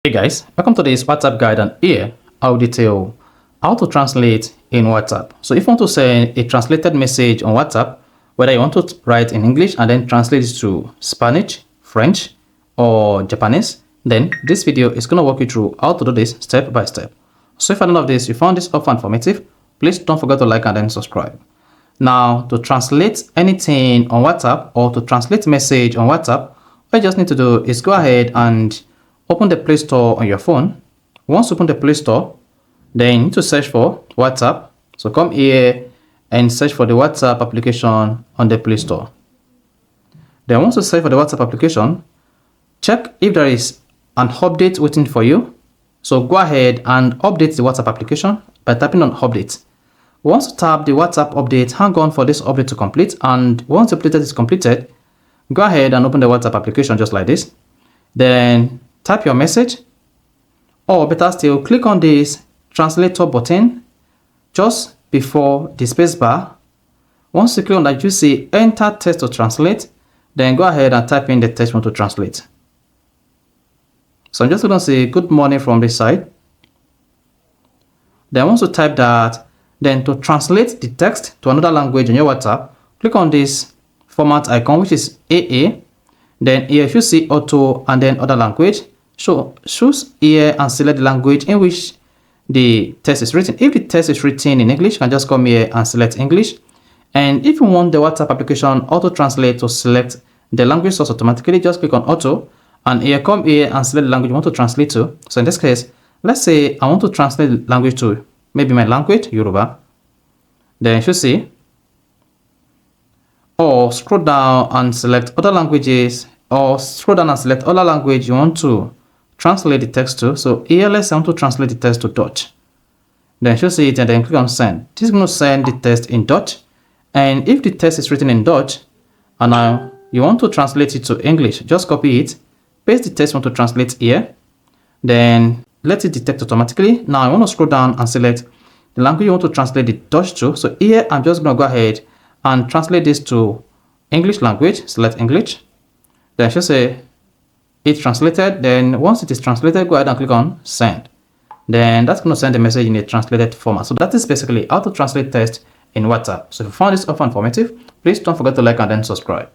Hey guys, welcome to this WhatsApp guide, and here I'll detail how to translate in WhatsApp. So if you want to send a translated message on WhatsApp, whether you want to write in English and then translate it to Spanish, French, or Japanese, then this video is going to walk you through how to do this step by step. So if at the end of this you found this helpful and informative, please don't forget to like and then subscribe. Now, to translate anything on WhatsApp or to translate message on WhatsApp, what you just need to do is go ahead and open the Play Store on your phone. Once you open the Play Store, then you need to search for WhatsApp. So come here and search for the WhatsApp application on the Play Store. Then once you search for the WhatsApp application, check if there is an update waiting for you. So go ahead and update the WhatsApp application by tapping on update. Once you tap the WhatsApp update, hang on for this update to complete, and once the update is completed, go ahead and open the WhatsApp application just like this. Then type your message, or better still, click on this translator button just before the space bar. Once you click on that, you see enter text to translate. Then go ahead and type in the text you want to translate. So I'm just going to say good morning from this side. Then once you type that, then to translate the text to another language on your WhatsApp, click on this format icon, which is AA. Then here if you see auto and then other language, so choose here and select the language in which the text is written. If the text is written in English, you can just come here and select English. And if you want the WhatsApp application auto translate to select the language source automatically, just click on auto and here come here and select the language you want to translate to. So in this case, let's say I want to translate the language to maybe my language, Yoruba. Then you should see, or scroll down and select other languages, or scroll down and select other language you want to translate the text to. So here, let's say I want to translate the text to Dutch. Then you see it and then click on send. This is going to send the text in Dutch. And if the text is written in Dutch and now you want to translate it to English, just copy it, paste the text you want to translate here, then let it detect automatically. Now I want to scroll down and select the language you want to translate the Dutch to. So here I'm just going to go ahead and translate this to English language. Select English. Then I should say it's translated. Then once it is translated, go ahead and click on send. Then that's going to send the message in a translated format. So that is basically how to translate text in WhatsApp. So if you found this helpful and informative, please don't forget to like and then subscribe.